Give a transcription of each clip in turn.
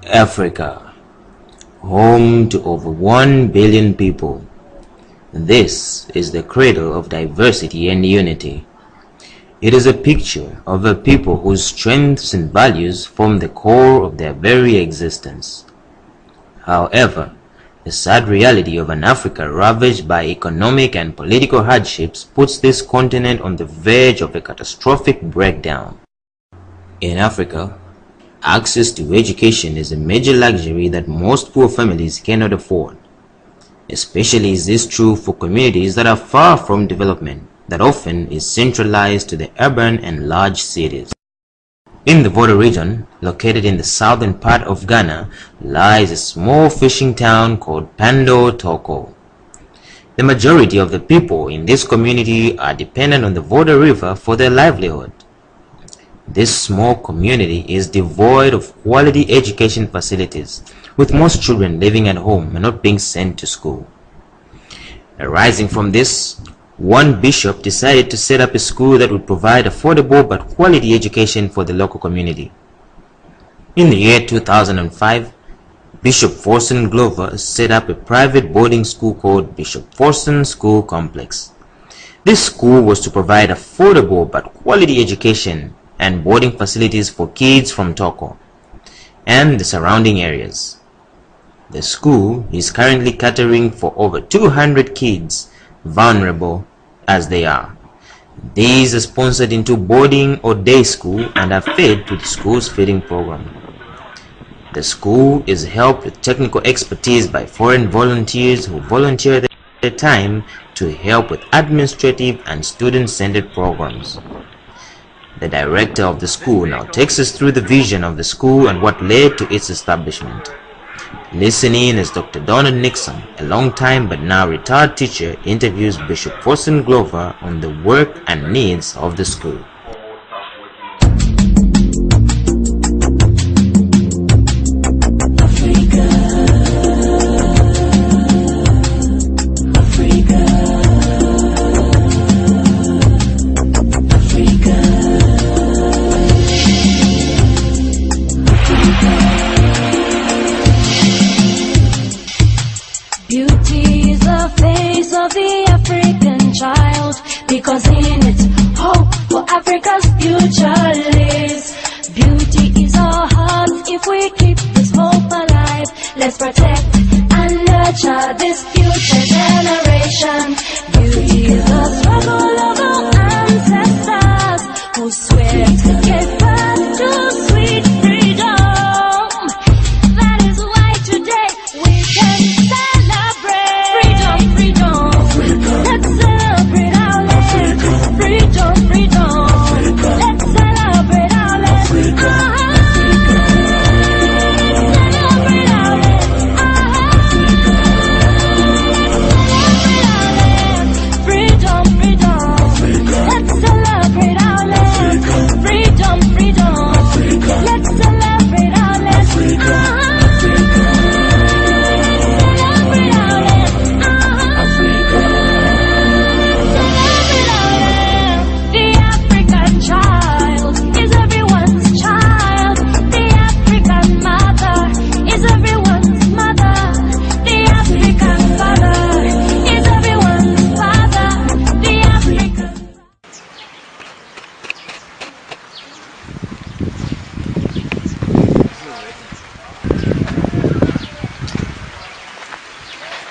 Africa, home to over 1 billion people. This is the cradle of diversity and unity. It is a picture of a people whose strengths and values form the core of their very existence. However, the sad reality of an Africa ravaged by economic and political hardships puts this continent on the verge of a catastrophic breakdown. In Africa, access to education is a major luxury that most poor families cannot afford. Especially is this true for communities that are far from development, that often is centralized to the urban and large cities. In the Volta region, located in the southern part of Ghana, lies a small fishing town called Pando Toko. The majority of the people in this community are dependent on the Volta River for their livelihood. This small community is devoid of quality education facilities, with most children living at home and not being sent to school. Arising from this, one bishop decided to set up a school that would provide affordable but quality education for the local community. In the year 2005, Bishop Forson Glover set up a private boarding school called Bishop Forson School Complex. This school was to provide affordable but quality education and boarding facilities for kids from Toko and the surrounding areas. The school is currently catering for over 200 kids, vulnerable as they are. These are sponsored into boarding or day school and are fed to the school's feeding program. The school is helped with technical expertise by foreign volunteers who volunteer their time to help with administrative and student-centered programs. The director of the school now takes us through the vision of the school and what led to its establishment. Listening as Dr. Donald Nixon, a long-time but now retired teacher, interviews Bishop Forson Glover on the work and needs of the school. Beauty is the face of the African child, because in it hope for Africa's future lives. Beauty is our heart. If we keep this hope alive, let's protect and nurture this future generation. Beauty is the struggle of our ancestors who sweat gave birth to sweet freedom. That is why today we can celebrate freedom, freedom. Let's celebrate our land. Freedom, freedom. Let's celebrate our land. Celebrate our land. Freedom, freedom. Let's celebrate our land. Freedom, freedom. Let's celebrate our land.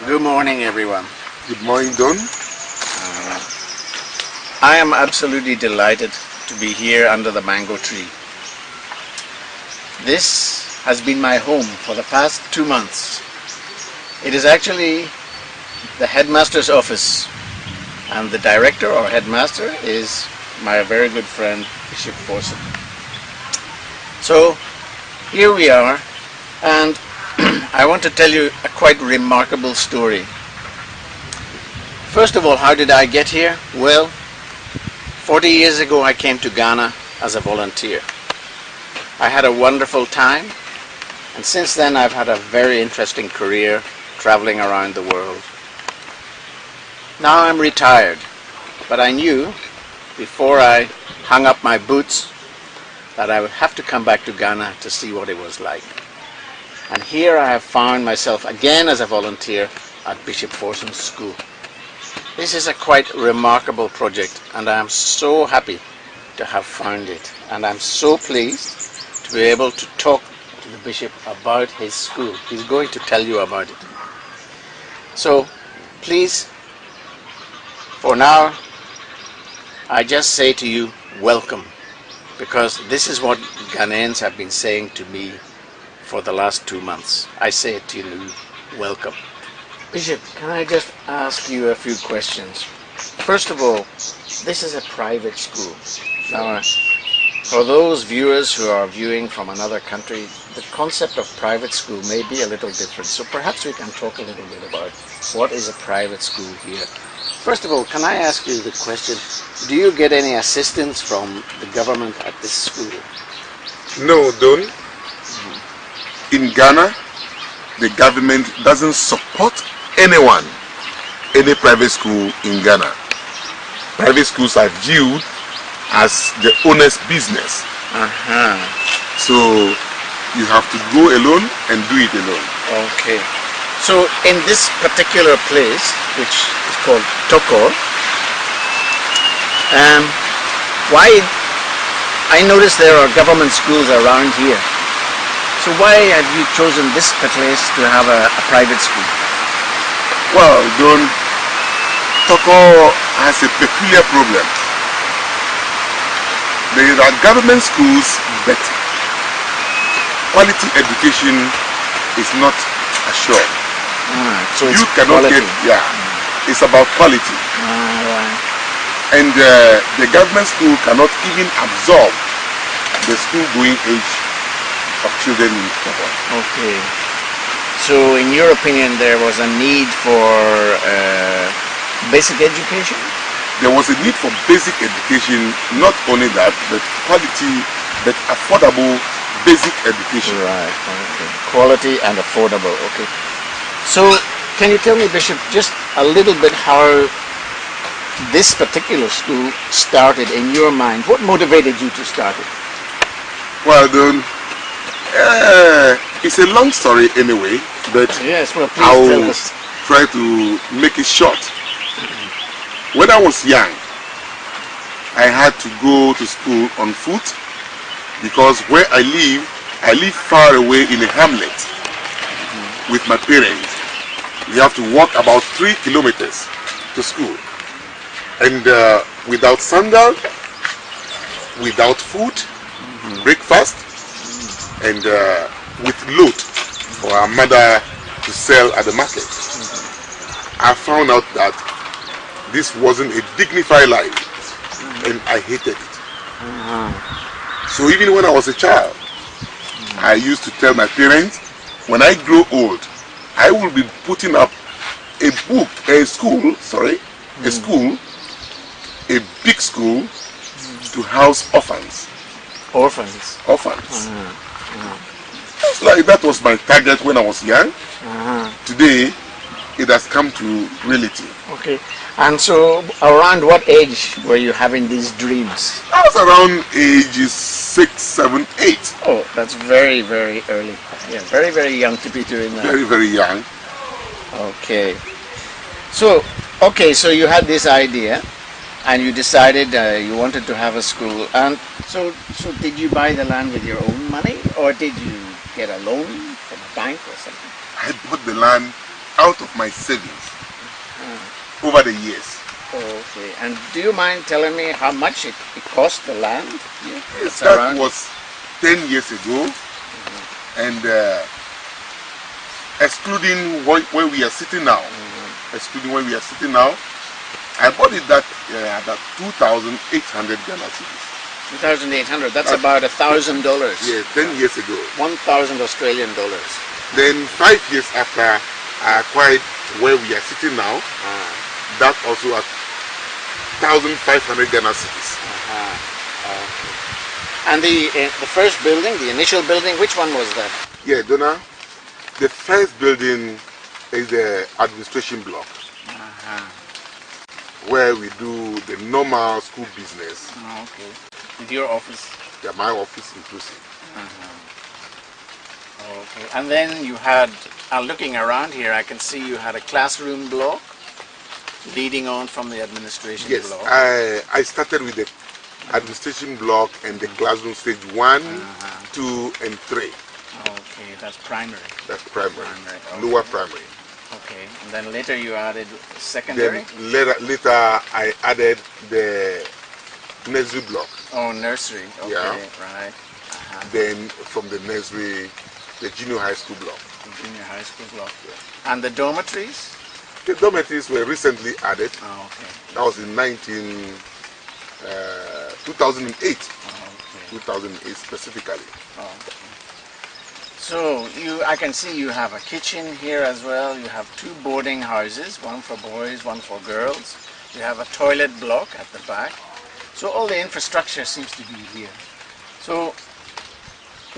Good morning, everyone. Good morning, Don. I am absolutely delighted to be here under the mango tree. This has been my home for the past 2 months. It is actually the headmaster's office, and the director or headmaster is my very good friend Bishop Forson. So here we are, and I want to tell you a quite remarkable story. First of all, how did I get here? Well, 40 years ago I came to Ghana as a volunteer. I had a wonderful time, and since then I've had a very interesting career traveling around the world. Now I'm retired, but I knew before I hung up my boots that I would have to come back to Ghana to see what it was like. And here I have found myself again as a volunteer at Bishop Forson's school. This is a quite remarkable project, and I am so happy to have found it. And I'm so pleased to be able to talk to the Bishop about his school. He's going to tell you about it. So please, for now, I just say to you, welcome, because this is what Ghanaians have been saying to me for the last 2 months. I say it to you, welcome. Bishop, can I just ask you a few questions? First of all, this is a private school. Now, for those viewers who are viewing from another country, the concept of private school may be a little different. So perhaps we can talk a little bit about what is a private school here. First of all, can I ask you the question, do you get any assistance from the government at this school? No, Don. In Ghana, the government doesn't support anyone, any private school in Ghana. Private schools are viewed as the owner's business. So you have to go alone and do it alone. Okay. So in this particular place, which is called Toko, why, I notice there are government schools around here. So why have you chosen this place to have a private school? Well, Don, Toko has a peculiar problem. There are government schools, but quality education is not assured. So you cannot quality. It's about quality. Right. And the government school cannot even absorb the school-going age of children in Toko. Okay. So in your opinion, there was a need for basic education? There was a need for basic education, not only that, but quality, but affordable basic education. Right, okay. Quality and affordable, okay. So, can you tell me, Bishop, just a little bit how this particular school started in your mind? What motivated you to start it? Well, Don, it's a long story anyway, but yes, well, please tell us. Try to make it short. When I was young, I had to go to school on foot because where I live far away in a hamlet with my parents. We have to walk about 3 kilometers to school. And without sandal, without food, breakfast, and with load for our mother to sell at the market. I found out that this wasn't a dignified life, and I hated it. So even when I was a child, I used to tell my parents, when I grow old, I will be putting up a school, a big school to house orphans. Orphans? Orphans. It's like that was my target when I was young. Today, it has come to reality. Okay. And so, around what age were you having these dreams? I was around ages 6, 7, 8. Oh, that's very, very early. Yeah, very, very young to be doing that. Very, very young. Okay. So you had this idea, and you decided you wanted to have a school. And so did you buy the land with your own money, or did you get a loan from a bank or something? I bought the land out of my savings over the years. Okay. And do you mind telling me how much it cost the land? Yeah. Yes, that was 10 years ago. And excluding where we are sitting now, I bought it at 2,800 Ghana cedis. 2,800. That's about $1,000. Yeah, 10 years ago. 1,000 Australian dollars. Then 5 years after I acquired where we are sitting now, that also at 1,500 Ghana cedis. Okay. And the first building, the initial building, which one was that? Yeah, Donna, the first building is the administration block, where we do the normal school business. Okay. With your office? Yeah, my office inclusive. Okay. And then you had, looking around here, I can see you had a classroom block leading on from the administration Yes, block. I started with the administration block and the classroom stage 1, 2, and 3. Okay, that's primary. That's primary, Okay. lower primary. Okay, and then later you added secondary? Then later I added the nursery block. Oh, nursery. Okay, Yeah. right. Then from the nursery, the junior high school block. The junior high school block. And the dormitories? The dormitories were recently added. Oh, okay. That was in 2008. Oh, okay. 2008 specifically. Oh, okay. So I can see you have a kitchen here as well. You have 2 boarding houses, one for boys, one for girls. You have a toilet block at the back. So all the infrastructure seems to be here. So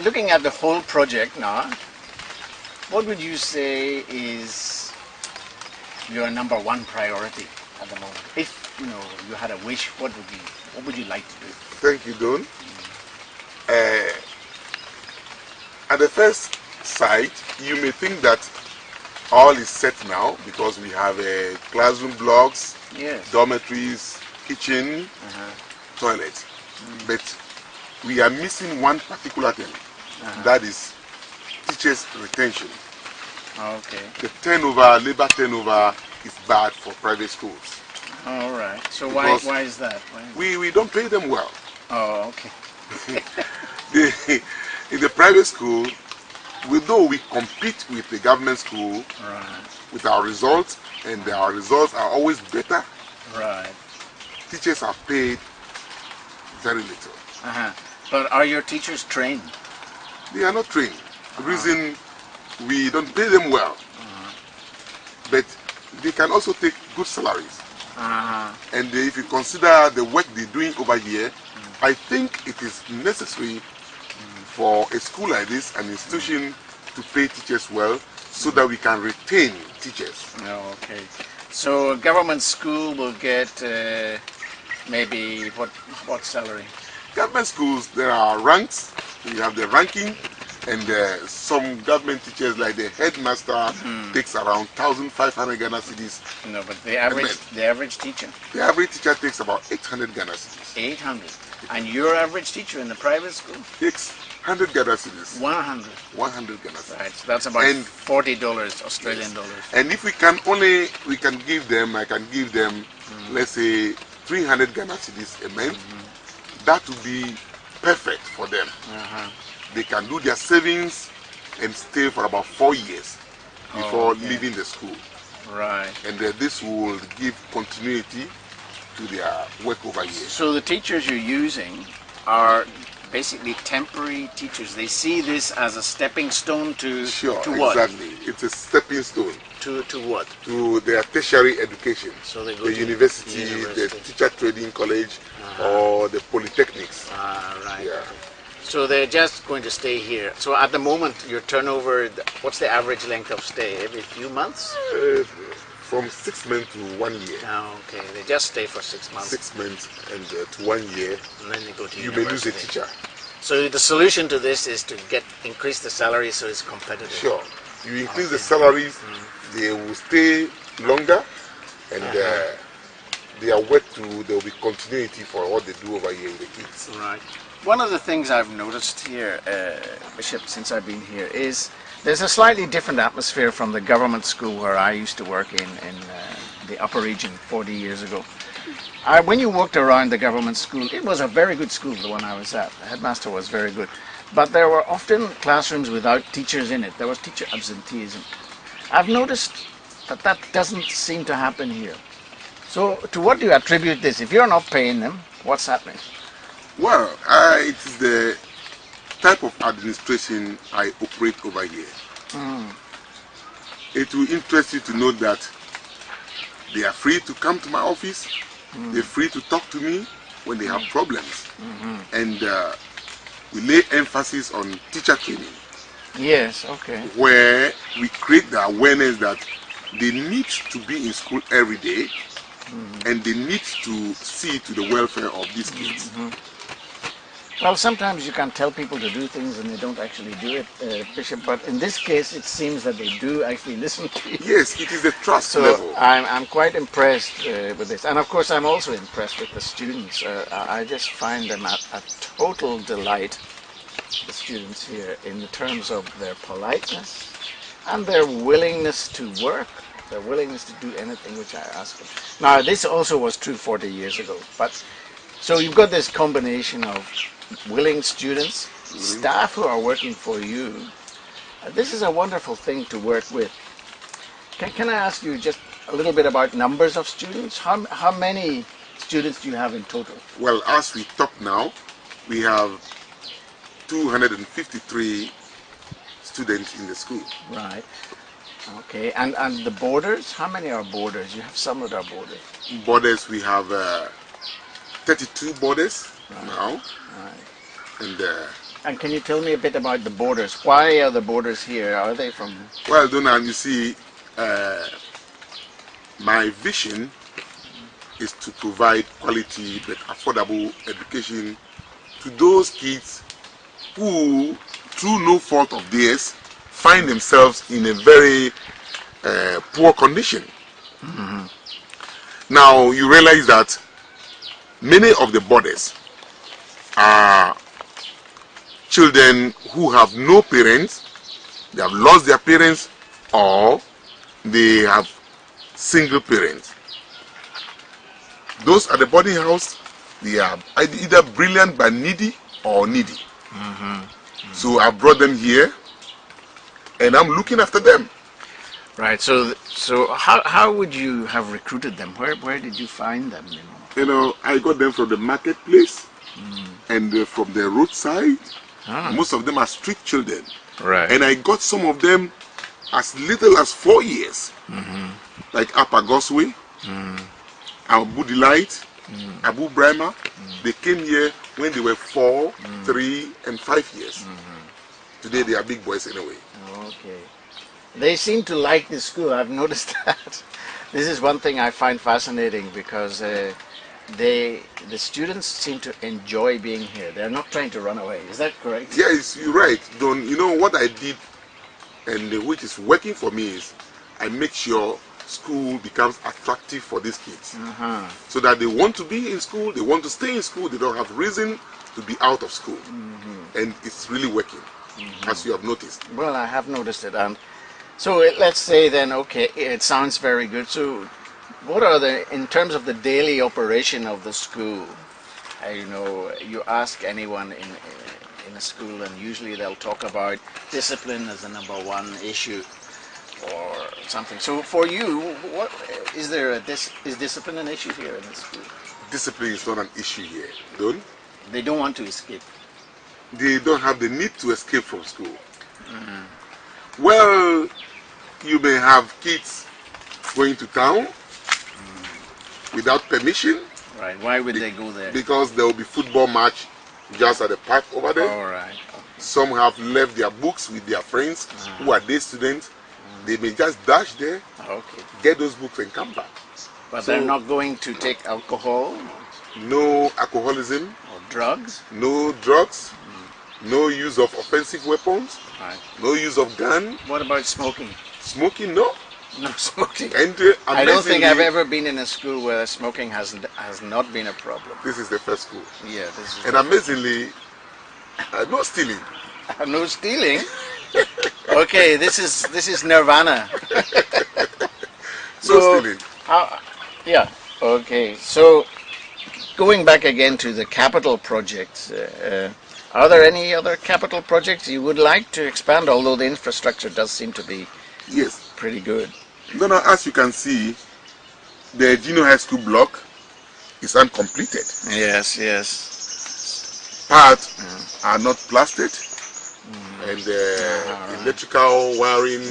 looking at the whole project now, what would you say is your #1 priority at the moment? If you had a wish, what would you like to do? Thank you, Don. At the first sight, you may think that all is set now because we have classroom blocks, Yes. dormitories, kitchen, toilet. But we are missing one particular thing. That is teachers' retention. Okay. The labor turnover is bad for private schools. All right. So Because why is that? We don't pay them well. Oh, okay. In the private school, though we compete with the government school Right. with our results, and our results are always better, Right. teachers are paid very little. But are your teachers trained? They are not trained. The reason we don't pay them well, but they can also take good salaries. And if you consider the work they're doing over here, I think it is necessary for a school like this, an institution, to pay teachers well so that we can retain teachers. Oh, okay. So a government school will get maybe what salary? Government schools, there are ranks. You have the ranking, and some government teachers, like the headmaster, takes around 1,500 Ghana cedis. No, but the average teacher? The average teacher takes about 800 Ghana cedis. 800. And your average teacher in the private school? Takes 100 Ghana cedis. 100. 100 Ghana cedis. Right. So that's about $40 Australian dollars. And if we can give them, I can give them, let's say 300 Ghana cedis a month. That would be perfect for them. They can do their savings and stay for about 4 years before leaving the school. Right. And this will give continuity to their work over here. So the teachers you're using are basically temporary teachers. They see this as a stepping stone to what? Exactly. It's a stepping stone. To what? To their tertiary education. So they go the to university, the teacher training college, or the polytechnics. Right. Yeah. So they're just going to stay here. So at the moment, your turnover, what's the average length of stay? Every few months? From 6 months to 1 year. Oh, okay. They just stay for 6 months. 6 months and to 1 year. And then they go to You may lose university. a teacher. So the solution to this is to increase the salary so it's competitive. Sure. You increase the salaries, they will stay longer, and their work there will be continuity for what they do over here with the kids. Right. One of the things I've noticed here, Bishop, since I've been here, is there's a slightly different atmosphere from the government school where I used to work in the upper region 40 years ago. When you walked around the government school, it was a very good school, the one I was at. The headmaster was very good. But there were often classrooms without teachers in it. There was teacher absenteeism. I've noticed that doesn't seem to happen here. So to what do you attribute this? If you're not paying them, what's happening? Well, it is the type of administration I operate over here. It will interest you to know that they are free to come to my office. They're free to talk to me when they have problems. And we lay emphasis on teacher training. Yes, okay. Where we create the awareness that they need to be in school every day, and they need to see to the welfare of these kids. Well, sometimes you can tell people to do things and they don't actually do it, Bishop, but in this case it seems that they do actually listen to you. Yes, it is the trust So level. I'm quite impressed with this. And of course I'm also impressed with the students. I just find them a total delight, the students here, in terms of their politeness and their willingness to work, their willingness to do anything which I ask them. Now this also was true 40 years ago, but so you've got this combination of willing students, staff who are working for you. This is a wonderful thing to work with. Can I ask you just a little bit about numbers of students? How many students do you have in total? Well, as we talk now, we have 253 students in the school. Right. Okay. And the boarders? How many are boarders? You have some that are boarders. Boarders, we have 32 boarders now. Right. And can you tell me a bit about the boarders? Why are the boarders here? Are they from... well, Donna, you see, my vision is to provide quality but affordable education to those kids who, through no fault of theirs, find themselves in a very poor condition. Now, you realize that many of the boarders are children who have no parents, they have lost their parents, or they have single parents. Those at the boarding house, they are either brilliant but needy or needy. So I brought them here and I'm looking after them. Right. So how would you have recruited them? Where did you find them? You know, I got them from the marketplace and from the roadside. Most of them are street children. Right. And I got some of them as little as 4 years. Like Upper Gosway, Abu Delight, Abu Brahma. They came here when they were 4, 3, and 5 years. Today they are big boys anyway. Okay. They seem to like this school. I've noticed that. This is one thing I find fascinating because the students seem to enjoy being here. They're not trying to run away. Is that correct? Yes, you're right. Don, you know what I did, and which is working for me, is I make sure school becomes attractive for these kids, so that they want to be in school, they want to stay in school, they don't have reason to be out of school, and it's really working, as you have noticed. Well, I have noticed it, and so let's say then, okay, it sounds very good. So what are in terms of the daily operation of the school? You know, you ask anyone in a school and usually they'll talk about discipline as the #1 issue or something. So for you, what is there is discipline an issue here in the school? Discipline is not an issue here, don't? They don't want to escape. They don't have the need to escape from school. Well, you may have kids going to town without permission. Right. Why would they go there? Because there will be football match just at the park over there. All right. Okay. Some have left their books with their friends who are day students. They may just dash there, get those books and come back. But they're not going to take alcohol? No alcoholism. Or drugs? No drugs. No use of offensive weapons. Right. No use of gun. What about smoking? Smoking, no. No smoking. And I don't think I've ever been in a school where smoking has not been a problem. This is the first school. Yeah, this is. And amazingly, no stealing. No stealing. Okay, this is nirvana. No stealing. Yeah. Okay. So going back again to the capital projects, are there any other capital projects you would like to expand? Although the infrastructure does seem to be pretty good. Now, as you can see, the junior high school block is uncompleted. Yes, yes. Parts are not plastered, and the electrical wiring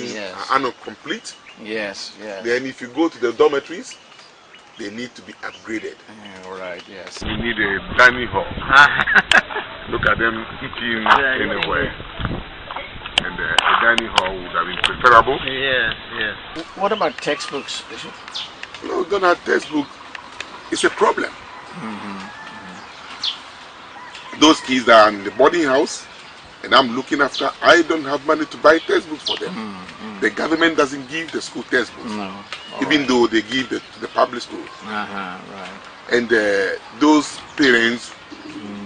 are not complete. Yes, yes. Then if you go to the dormitories, they need to be upgraded. All right, yes. We need a dining hall. Look at them eating anywhere. And the dining hall would have been preferable. Yes, yes. What about textbooks, Bishop? No, don't have textbook. It's a problem. those kids that are in the boarding house, and I'm looking after, I don't have money to buy textbooks for them. The government doesn't give the school textbooks, even though they give to the public school. Right. And those parents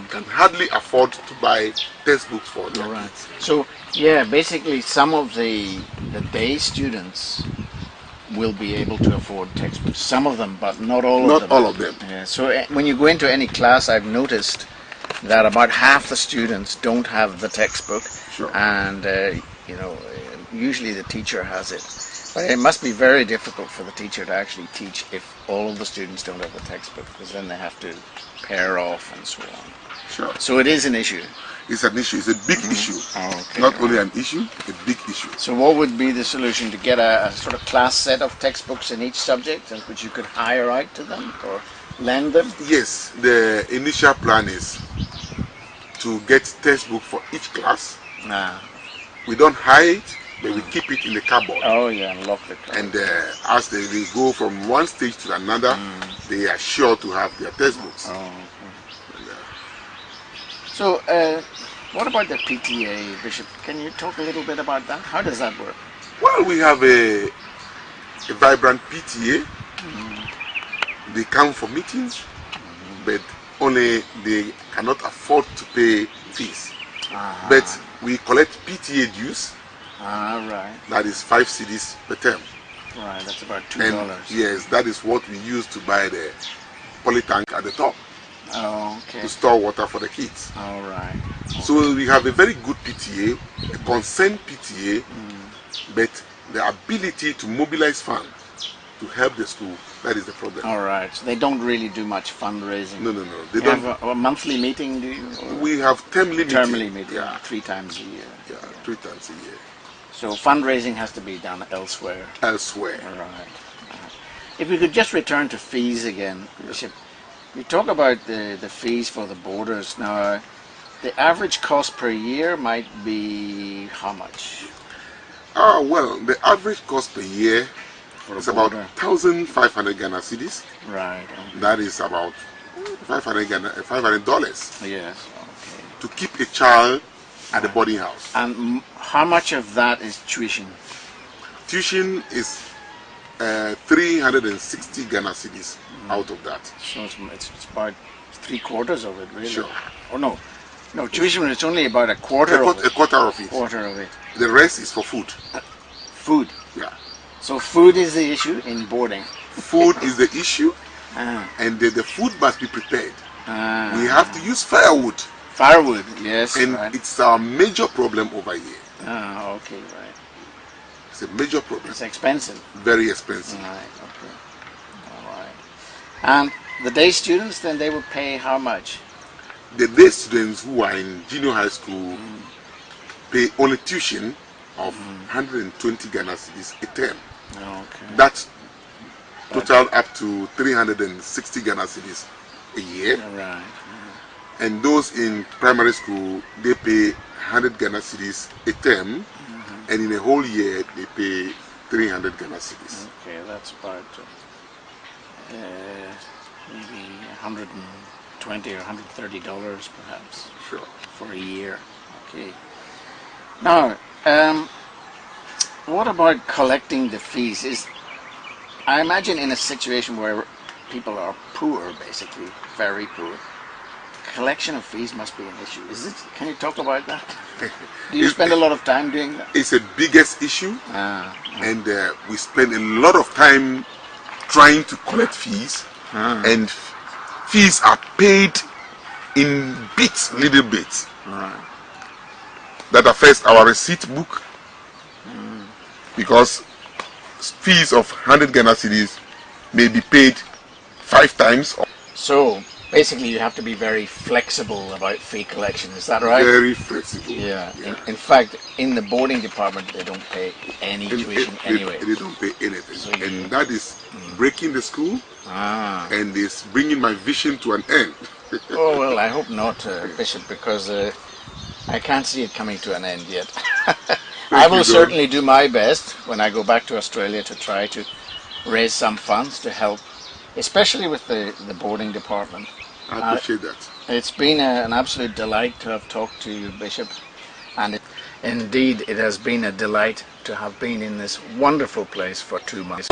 can hardly afford to buy textbooks for them. Right. So yeah, basically some of the day students will be able to afford textbooks. Some of them, but not all of them. Not all of them. Yeah. So when you go into any class, I've noticed that about half the students don't have the textbook, Sure. and usually the teacher has it. But it must be very difficult for the teacher to actually teach if all of the students don't have the textbook, because then they have to pair off and so on. Sure. So it is an issue. It's an issue. It's a big issue. Oh, okay. Not only an issue, a big issue. So what would be the solution? To get a sort of class set of textbooks in each subject, and which you could hire out to them or lend them? Yes, the initial plan is to get textbook for each class. We don't hide it, but we keep it in the cupboard. Oh yeah, and lock the cupboard. And as they go from one stage to another, they are sure to have their textbooks. Oh, okay. So, what about the PTA, Bishop? Can you talk a little bit about that? How does that work? Well, we have a vibrant PTA. They come for meetings, but only they cannot afford to pay fees. But we collect PTA dues. Right. That is 5 cedis per term. Right, that's about $2. And yes, that is what we use to buy the polytank at the top Oh, okay. to store water for the kids. All right. So we have a very good PTA, a concerned PTA, but the ability to mobilize funds to help the school, that is the problem. All right. So they don't really do much fundraising. No. They You don't. have a monthly meeting, do you? Or We have termly termly meeting, Yeah, 3 times a year. yeah, 3 times a year. So fundraising has to be done elsewhere. Elsewhere. All right. If we could just return to fees again, Bishop. You talk about the fees for the boarders. Now, the average cost per year might be how much? Well, the average cost per year For is a about boarder? 1,500 Ghana cedis. Right. That is about $500. Yes. Okay. To keep a child at the boarding house. And how much of that is tuition? Tuition is 360 Ghana cedis out of that. So it's about 3/4 of it, really. Sure. Oh no, tuition is only about a quarter of it. A quarter of it. Quarter of it. The rest is for food. Food. Yeah. So food is the issue in boarding. Food is the issue, Ah. and the food must be prepared. Ah. We have to use firewood, Firewood. Yes. and right. it's our major problem over here. Ah. Okay. Right. It's a major problem. It's expensive. Very expensive. Right. Okay. All right. And the day students, then they would pay how much? The day students who are in junior high school pay only tuition of 120 Ghana cedis a term. Okay. That's total up to 360 Ghana cedis a year. Right. And those in primary school, they pay 100 Ghana cedis a term, and in a whole year they pay 300 Ghana cedis. Okay, that's about maybe $120 or $130 perhaps Sure. for a year. Okay. Now, what about collecting the fees? I imagine in a situation where people are poor, basically very poor, collection of fees must be an issue. Can you talk about that? Do you spend a lot of time doing that? It's the biggest issue, Ah, and we spend a lot of time trying to collect fees, and fees are paid in bits, little bits. right. That affects our receipt book, because fees of 100 Ghana cedis may be paid 5 times. So basically, you have to be very flexible about fee collection. Is that right? Very flexible. Yeah. In fact, in the boarding department, they don't pay any tuition anyway. They don't pay anything, So you- and that is breaking the school, Ah. and is bringing my vision to an end. Oh well, I hope not, Bishop, because I can't see it coming to an end yet. I will you, John. certainly do my best when I go back to Australia to try to raise some funds to help, especially with the boarding department. I appreciate that. It's been an absolute delight to have talked to you, Bishop, and indeed it has been a delight to have been in this wonderful place for 2 months.